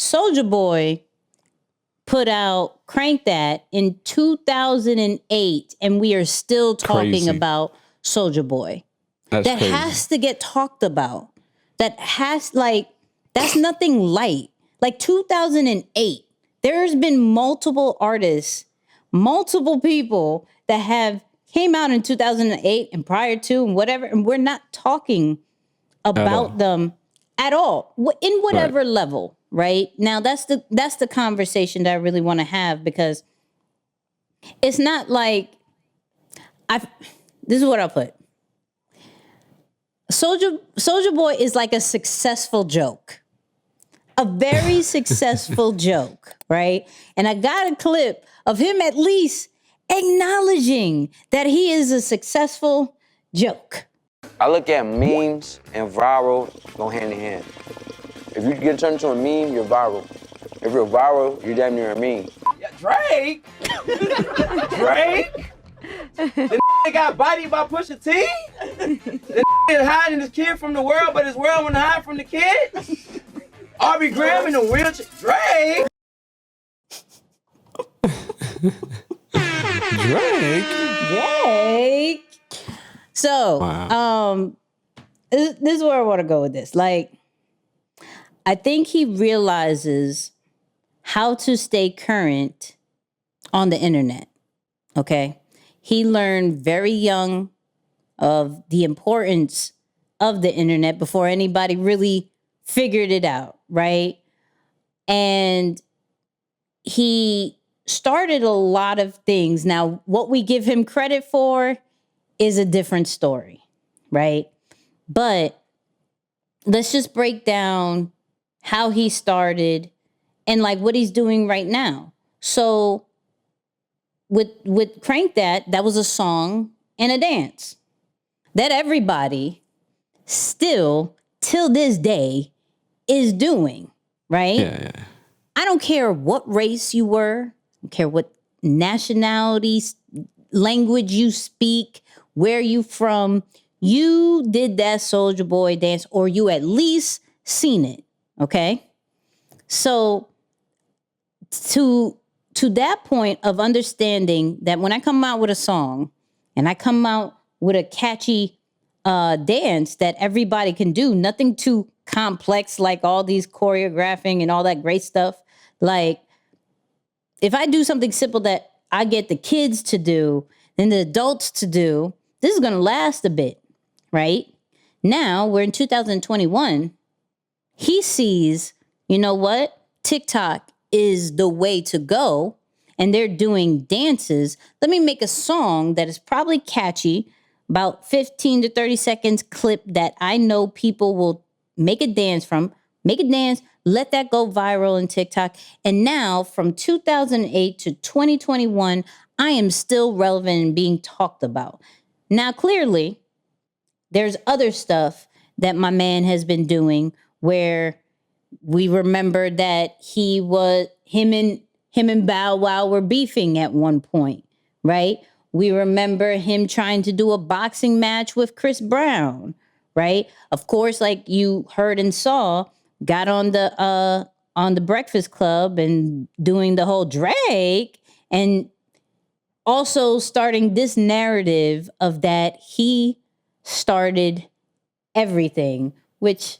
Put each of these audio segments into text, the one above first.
Soulja Boy put out Crank That in 2008, and we are still talking Crazy. about Soulja Boy. That's That crazy. has to get talked about. That's nothing light. Like 2008, there's been multiple artists, multiple people that have came out in 2008 and prior to and whatever, and we're not talking about them at all in whatever level, right? Now that's the conversation that I really want to have, because it's not like this is what I'll put. Soulja Boy is like a successful joke. A very successful joke, right? And I got a clip of him at least acknowledging that he is a successful joke. I look at memes and viral go hand in hand. If you get turned into a meme, you're viral. If you're viral, you're damn near a meme. Yeah, Drake? Drake? The got bodied by Pusha T? The is hiding his kid from the world, but his world want to hide from the kid? Aubrey Graham in the wheelchair? Drake? Drake. So, this is where I want to go with this. Like, I think he realizes how to stay current on the internet. Okay. He learned very young of the importance of the internet before anybody really figured it out, right? And he started a lot of things. Now, what we give him credit for is a different story, right? But let's just break down how he started and like what he's doing right now. So with Crank That was a song and a dance that everybody still till this day is doing, right? Yeah. I don't care what race you were, I don't care what nationality, language you speak, where you from, you did that Soulja Boy dance, or you at least seen it, okay? So to that point of understanding that when I come out with a song and I come out with a catchy dance that everybody can do, nothing too complex like all these choreographing and all that great stuff. Like, if I do something simple that I get the kids to do and the adults to do, this is going to last a bit, right? Now we're in 2021. He sees, you know what? TikTok is the way to go, and they're doing dances. Let me make a song that is probably catchy, about 15 to 30 seconds clip that I know people will make a dance from, make a dance, let that go viral in TikTok. And now from 2008 to 2021, I am still relevant and being talked about. Now, clearly, there's other stuff that my man has been doing where we remember that him and Bow Wow were beefing at one point, right? We remember him trying to do a boxing match with Chris Brown, right? Of course, like you heard and saw, got on the Breakfast Club and doing the whole Drake, and also starting this narrative of that he started everything, which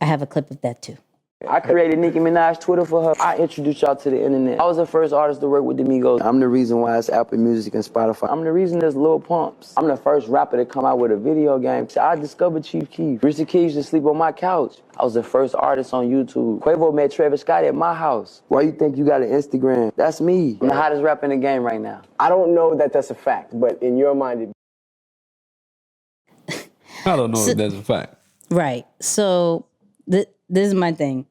I have a clip of that too. I created Nicki Minaj Twitter for her. I introduced y'all to the internet. I was the first artist to work with the Migos. I'm the reason why it's Apple Music and Spotify. I'm the reason there's Lil Pumps. I'm the first rapper to come out with a video game. I discovered Chief Keef. Rooster Keef used to sleep on my couch. I was the first artist on YouTube. Quavo met Travis Scott at my house. Why you think you got an Instagram? That's me. I'm the hottest rapper in the game right now. I don't know that that's a fact, but in your mind, I don't know if that's a fact. Right. So this is my thing.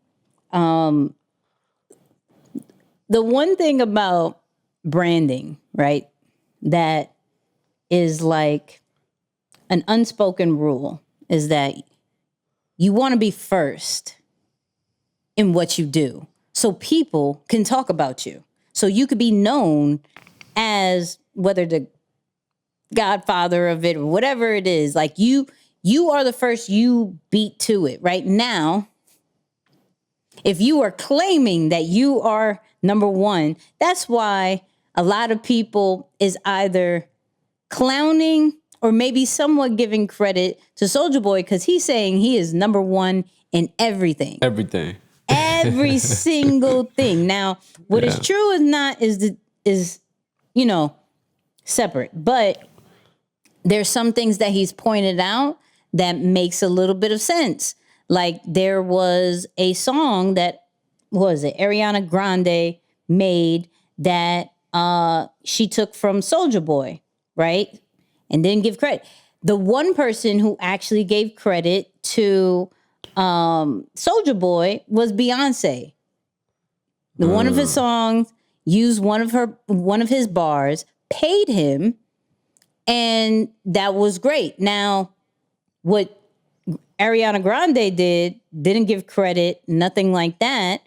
The one thing about branding, right, that is like an unspoken rule is that you want to be first in what you do so people can talk about you. So you could be known as whether the godfather of it or whatever it is, like you are the first, you beat to it right now. If you are claiming that you are number one, that's why a lot of people is either clowning or maybe somewhat giving credit to Soulja Boy because he's saying he is number one in everything. Everything. Every single thing. Now, what is true is not is separate. But there's some things that he's pointed out that makes a little bit of sense. Like there was a song that Ariana Grande made that she took from Soulja Boy, right? And didn't give credit. The one person who actually gave credit to Soulja Boy was Beyonce. One of his songs used one of his bars, paid him, and that was great. Now, what Ariana Grande didn't give credit, nothing like that.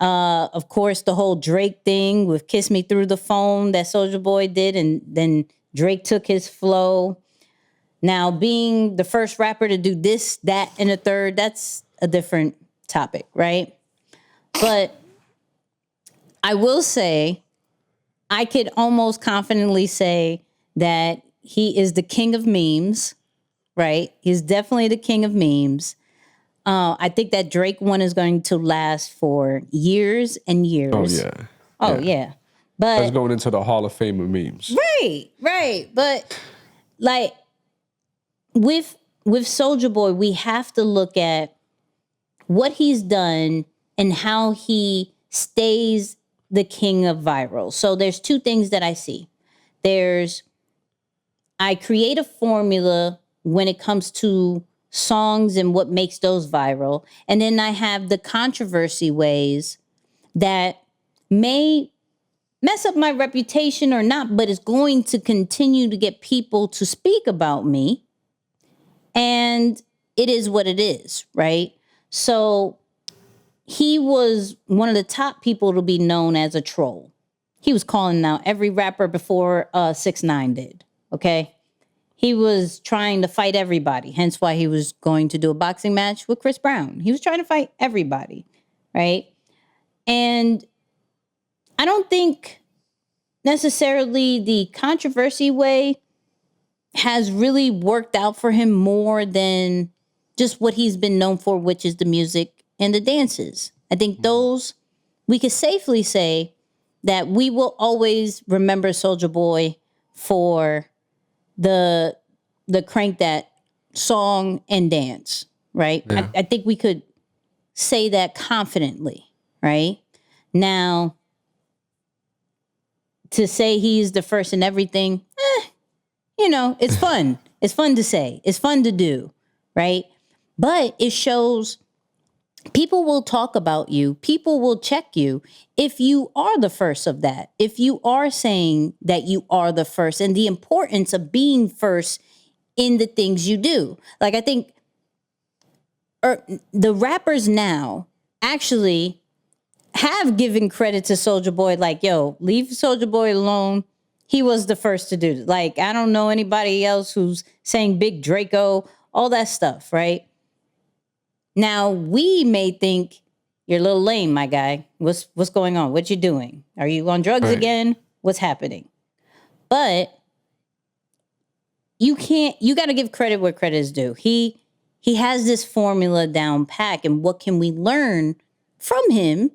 Of course, the whole Drake thing with Kiss Me Through the Phone that Soulja Boy did, and then Drake took his flow. Now, being the first rapper to do this, that, and a third, that's a different topic, right? But I will say, I could almost confidently say that he is the king of memes, right? He's definitely the king of memes. I think that Drake one is going to last for years and years. Oh, yeah. Oh, yeah. But That's going into the Hall of Fame of memes. Right. But like with Soulja Boy, we have to look at what he's done and how he stays the king of viral. So there's two things that I see. I create a formula when it comes to songs and what makes those viral. And then I have the controversy ways that may mess up my reputation or not, but it's going to continue to get people to speak about me. And it is what it is, right? So he was one of the top people to be known as a troll. He was calling out every rapper before 6ix9ine did, okay? He was trying to fight everybody, hence why he was going to do a boxing match with Chris Brown. He was trying to fight everybody, right? And I don't think necessarily the controversy way has really worked out for him more than just what he's been known for, which is the music and the dances. I think those, we could safely say that we will always remember Soulja Boy for the Crank That song and dance, right? Yeah. I think we could say that confidently, right? Now, to say he's the first in everything, it's fun. It's fun to say. It's fun to do, right? But it shows people will talk about you. People will check you if you are the first of that. If you are saying that you are the first and the importance of being first in the things you do. Like I think the rappers now actually have given credit to Soulja Boy, like, yo, leave Soulja Boy alone. He was the first to do it. Like, I don't know anybody else who's saying Big Draco, all that stuff, right? Now, we may think you're a little lame, my guy. What's going on? What you doing? Are you on drugs again? What's happening? But you got to give credit where credit is due. He has this formula down pat, and what can we learn from him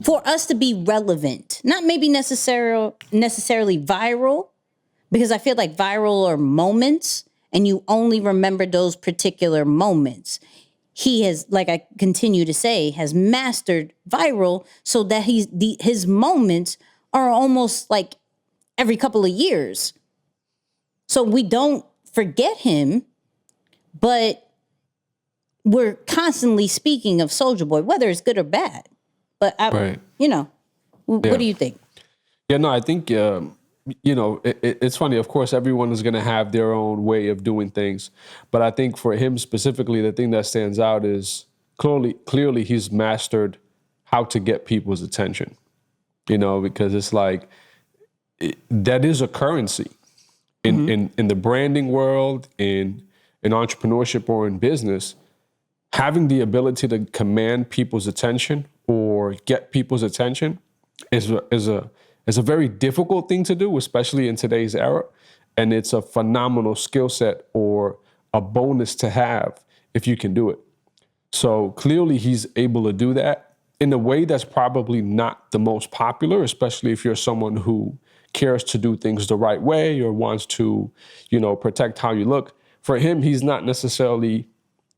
for us to be relevant? Not maybe necessarily viral, because I feel like viral are moments, and you only remember those particular moments. He has, like I continue to say, has mastered viral so that his moments are almost like every couple of years. So we don't forget him, but we're constantly speaking of Soulja Boy, whether it's good or bad. But, what do you think? Yeah, no, I think, it's funny. Of course, everyone is going to have their own way of doing things. But I think for him specifically, the thing that stands out is clearly he's mastered how to get people's attention, because it's like that is a currency in the branding world, in entrepreneurship or in business. having the ability to command people's attention or get people's attention is a very difficult thing to do, especially in today's era. And it's a phenomenal skill set or a bonus to have if you can do it. So clearly he's able to do that in a way that's probably not the most popular, especially if you're someone who cares to do things the right way or wants to, protect how you look. For him, he's not necessarily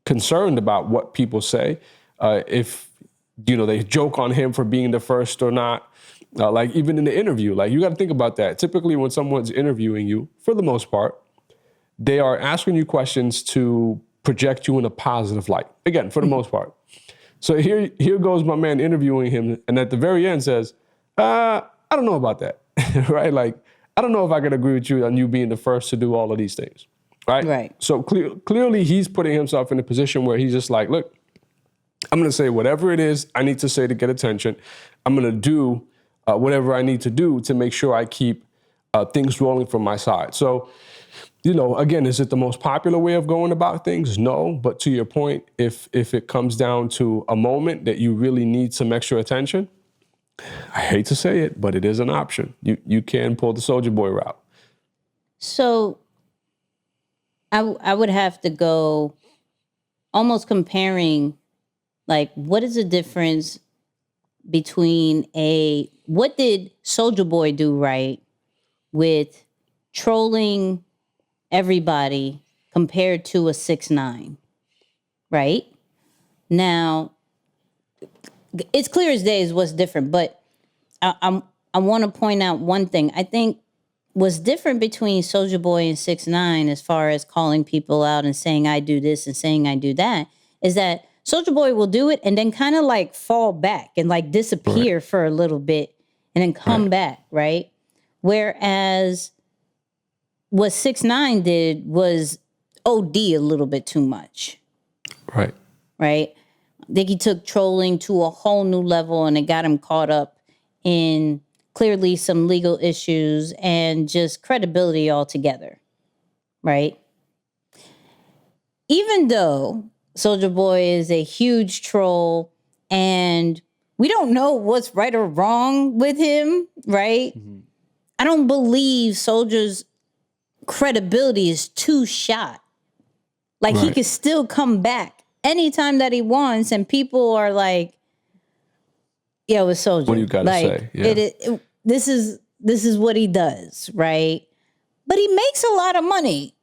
concerned about what people say. If, they joke on him for being the first or not. Like even in the interview, like you got to think about that. Typically when someone's interviewing you, for the most part, they are asking you questions to project you in a positive light. Again, for the most part. So here goes my man interviewing him. And at the very end says, I don't know about that, right? Like, I don't know if I could agree with you on you being the first to do all of these things, right? Right. So clearly he's putting himself in a position where he's just like, look, I'm going to say whatever it is I need to say to get attention. I'm going to do whatever I need to do to make sure I keep things rolling from my side. So, again, is it the most popular way of going about things? No. But to your point, if it comes down to a moment that you really need some extra attention, I hate to say it, but it is an option. You can pull the Soulja Boy route. So I would have to go almost comparing, like, what is the difference between what did Soulja Boy do right with trolling everybody compared to a 6ix9ine, right? Now, it's clear as day is what's different, but I want to point out one thing. I think what's different between Soulja Boy and 6ix9ine as far as calling people out and saying I do this and saying I do that is that Soulja Boy will do it and then kind of like fall back and like disappear for a little bit and then come back, right? Whereas what 6ix9ine did was OD a little bit too much. Right. Right? I think he took trolling to a whole new level and it got him caught up in clearly some legal issues and just credibility altogether. Right? Even though Soulja Boy is a huge troll and we don't know what's right or wrong with him, right? Mm-hmm. I don't believe Soulja's credibility is too shot. Like he could still come back anytime that he wants and people are like, yo, it's Soulja. What do you got to say? Yeah. This is what he does, right? But he makes a lot of money.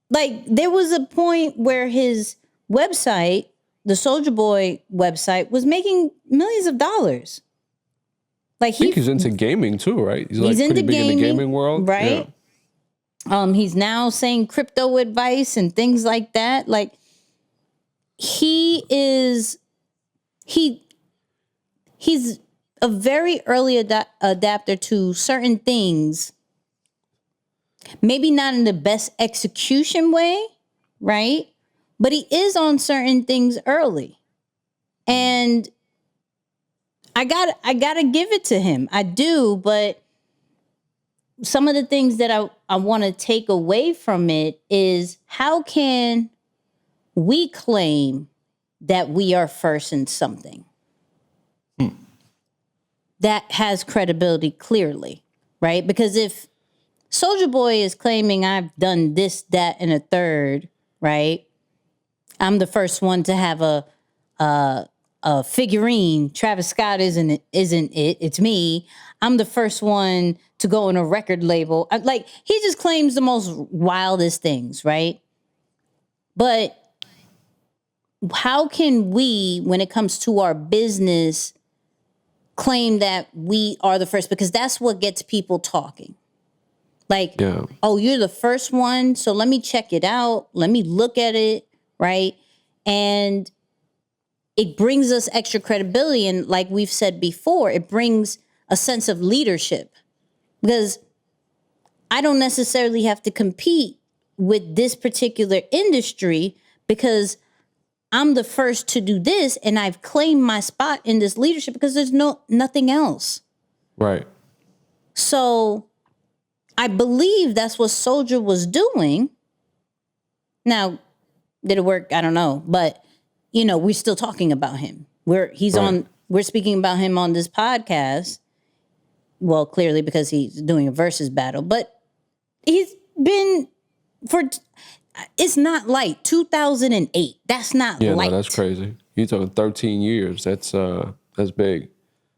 Like there was a point where his website, the Soulja Boy website, was making millions of dollars. Like I think he's into gaming too, right? He's like into pretty big in the gaming world, right? Yeah. He's now saying crypto advice and things like that. Like he's a very early adapter to certain things. Maybe not in the best execution way, right? But he is on certain things early. And I gotta give it to him. I do, but some of the things that I want to take away from it is how can we claim that we are first in something that has credibility clearly, right? Because if Soulja Boy is claiming I've done this, that, and a third, right? I'm the first one to have a figurine. Travis Scott isn't it? It's me. I'm the first one to go on a record label. Like he just claims the most wildest things, right? But how can we, when it comes to our business, claim that we are the first? Because that's what gets people talking. Like, oh, you're the first one, so let me check it out. Let me look at it, right? And it brings us extra credibility. And like we've said before, it brings a sense of leadership. Because I don't necessarily have to compete with this particular industry because I'm the first to do this and I've claimed my spot in this leadership because there's nothing else. Right. So I believe that's what Soulja was doing. Now, did it work? I don't know. But we're still talking about him. We're speaking about him on this podcast. Well, clearly because he's doing a versus battle, but he's been it's not light. 2008. That's not Yeah, light. no, that's crazy. You're talking 13 years. That's big.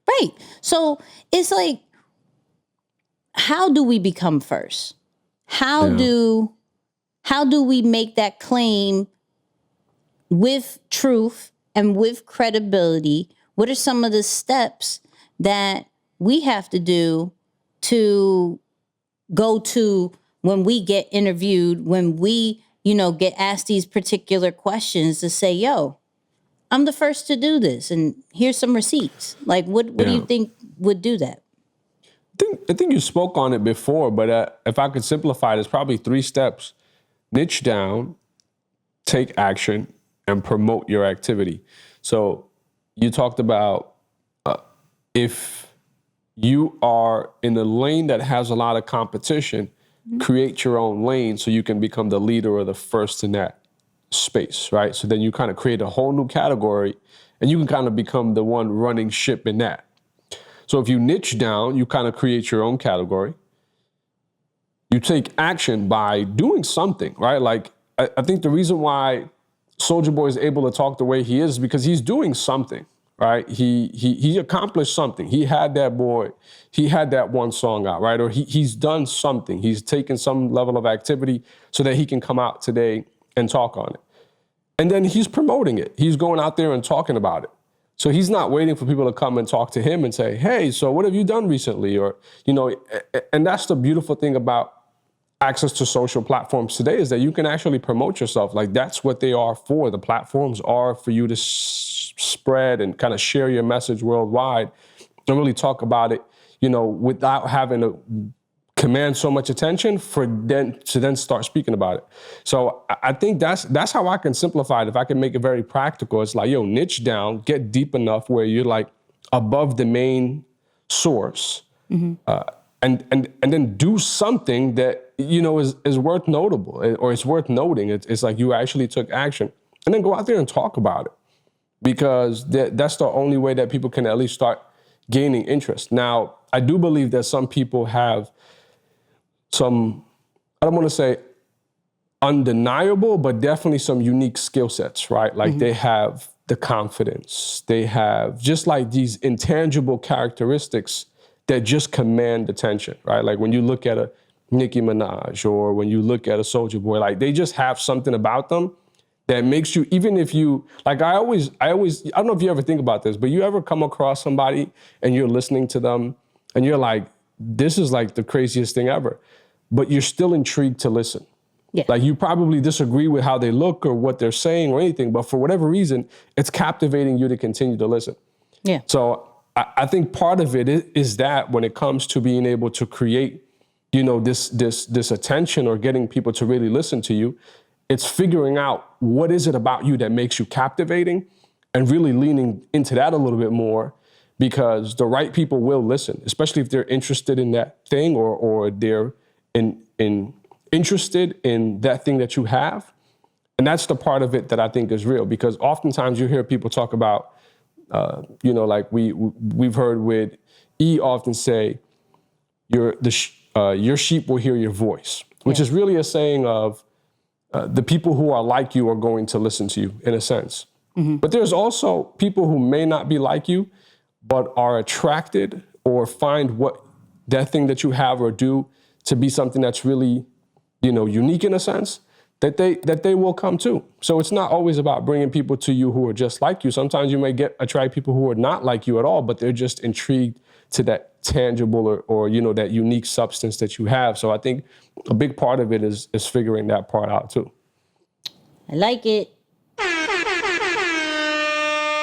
Right. So it's like, how do we become first? How do we make that claim with truth and with credibility? What are some of the steps that we have to do to go to when we get interviewed, when we, get asked these particular questions, to say, yo, I'm the first to do this, and here's some receipts. Like, what do you think would do that? I think you spoke on it before, but if I could simplify it, it's probably 3 steps. Niche down, take action, and promote your activity. So you talked about if you are in a lane that has a lot of competition, create your own lane so you can become the leader or the first in that space, right? So then you kind of create a whole new category and you can kind of become the one running ship in that. So if you niche down, you kind of create your own category. You take action by doing something, right? Like, I think the reason why Soulja Boy is able to talk the way he is because he's doing something, right? He accomplished something. He had that one song out, right? Or he's done something. He's taken some level of activity so that he can come out today and talk on it. And then he's promoting it. He's going out there and talking about it. So he's not waiting for people to come and talk to him and say, hey, so what have you done recently? Or, and that's the beautiful thing about access to social platforms today is that you can actually promote yourself. Like, that's what they are for. The platforms are for you to spread and kind of share your message worldwide and really talk about it, without having to command so much attention to then start speaking about it. So I think that's how I can simplify it. If I can make it very practical, it's like, niche down, get deep enough where you're like above the main source, and then do something that is worth notable or it's worth noting. It's like you actually took action, and then go out there and talk about it, because that's the only way that people can at least start gaining interest. Now, I do believe that some people have some, I don't want to say undeniable, but definitely some unique skill sets, right? Like they have the confidence, they have just like these intangible characteristics that just command attention, right? Like when you look at a Nicki Minaj or when you look at a Soulja Boy, like they just have something about them that makes you, even if you, like I don't know if you ever think about this, but you ever come across somebody and you're listening to them and you're like, this is like the craziest thing ever, but you're still intrigued to listen. Yeah. Like you probably disagree with how they look or what they're saying or anything, but for whatever reason, it's captivating you to continue to listen. Yeah. So I think part of it is that when it comes to being able to create, this attention or getting people to really listen to you, it's figuring out what is it about you that makes you captivating and really leaning into that a little bit more, because the right people will listen, especially if they're interested in that thing or they're interested in that thing that you have. And that's the part of it that I think is real, because oftentimes you hear people talk about, like we've heard with E often say, your sheep will hear your voice, which is really a saying of the people who are like you are going to listen to you in a sense. Mm-hmm. But there's also people who may not be like you, but are attracted or find what that thing that you have or do to be something that's really, unique in a sense, that they will come to. So it's not always about bringing people to you who are just like you. Sometimes you may attract people who are not like you at all, but they're just intrigued to that tangible or that unique substance that you have. So I think a big part of it is figuring that part out too. I like it.